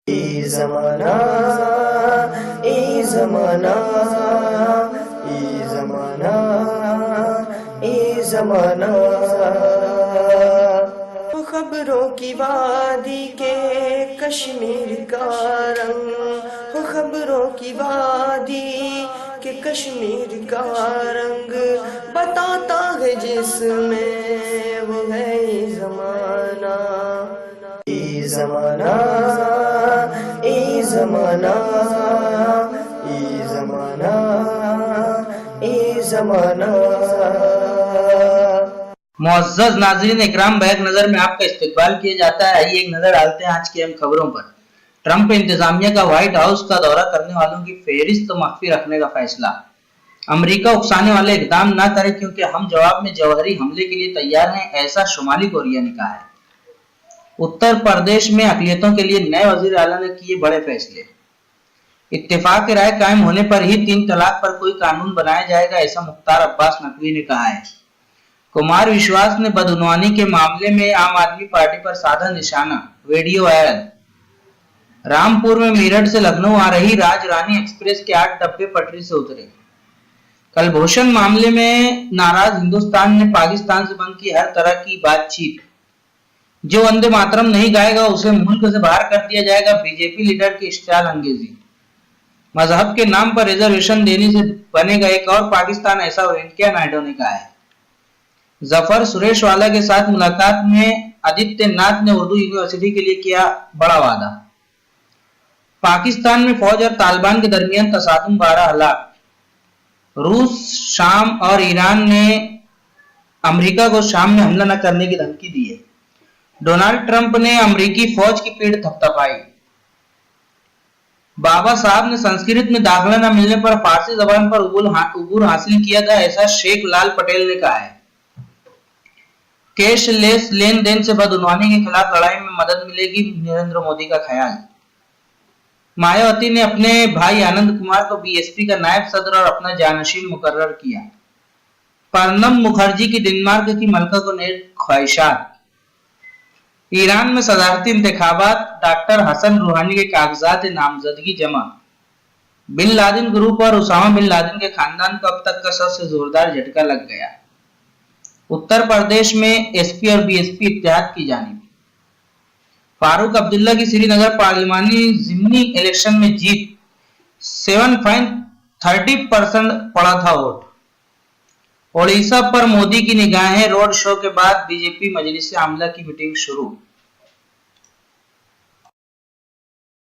ज़माना ए ज़माना ए ज़माना ए ज़माना। खबरों की वादी के कश्मीर का रंग, खबरों की वादी के कश्मीर का रंग बताता है जिसमें वो है ज़माना। ए ज़माना ए ज़माना ए ज़माना ए ज़माना। मुअज़्ज़ज़ नाज़रीन इकराम, बैक नजर में आपका इस्तकबाल किया जाता है। आइए एक नजर डालते हैं आज की अहम खबरों पर। ट्रंप इंतजामिया का व्हाइट हाउस का दौरा करने वालों की फेहरिस्त मख्फी रखने का फैसला। अमेरिका उकसाने वाले इकदाम न करे क्योंकि हम जवाब में जौहरी हमले के लिए तैयार हैं, ऐसा शुमाली कोरिया ने कहा है। उत्तर प्रदेश में अक़लियतों के लिए नए वज़ीर आला ने किए बड़े फैसले। इत्तेफाक राय कायम होने पर ही 3 तलाक पर कोई कानून बनाया जाएगा, ऐसा मुख्तार अब्बास नकवी ने कहा है। कुमार विश्वास ने बदउनवानी के मामले में आम आदमी पार्टी पर साधा निशाना, वीडियो वायरल। रामपुर में मेरठ से लखनऊ आ रही राजरानी एक्सप्रेस के 8 डब्बे पटरी से उतरे। कलभूषण मामले में नाराज हिंदुस्तान ने पाकिस्तान से बंद की हर तरह की बातचीत। जो वंदे मातरम नहीं गाएगा उसे मुल्क से बाहर कर दिया जाएगा, बीजेपी लीडर की इश्तियाल अंगेजी। मजहब के नाम पर रिजर्वेशन देने से बनेगा एक और पाकिस्तान, ऐसा वेंकैया नायडू ने कहा है। जफर सुरेशवाला के साथ मुलाकात में आदित्यनाथ ने उर्दू यूनिवर्सिटी के लिए किया बड़ा वादा। पाकिस्तान में फौज और तालिबान के दरमियान तसादुम, 12 हलाक। रूस, शाम और ईरान ने अमेरिका को शाम में हमला न करने की धमकी दी है। डोनाल्ड ट्रंप ने अमेरिकी फौज की पीठ थपथपाई। बाबा साहब ने संस्कृत में दाखिला न मिलने पर फारसी जबान पर उबूर हासिल किया था, ऐसा शेख लाल पटेल ने कहा है। कैशलेस लेन देन से बदउनवानी के खिलाफ लड़ाई में मदद मिलेगी, नरेंद्र मोदी का ख्याल। मायावती ने अपने भाई आनंद कुमार को बीएसपी का नायब सदर और अपना जानशीन मुकर्रर किया। प्रणब मुखर्जी की डेनमार्क की मलका को नेक ख्वाहिशात। ईरान में सदारती इंतखाबात, डॉक्टर हसन रूहानी के कागजात नामजदगी जमा। बिन लादेन ग्रुप और उसामा बिन लादेन के खानदान को अब तक का सबसे जोरदार झटका लग गया। उत्तर प्रदेश में एसपी और बीएसपी इत्तेहाद की जानिब। फारूक अब्दुल्ला की श्रीनगर पार्लिमानी जिमनी इलेक्शन में जीत, 7.30% पड़ा था वोट। ओडिशा पर मोदी की निगाहें, रोड शो के बाद बीजेपी मजलिस आमला की मीटिंग शुरू।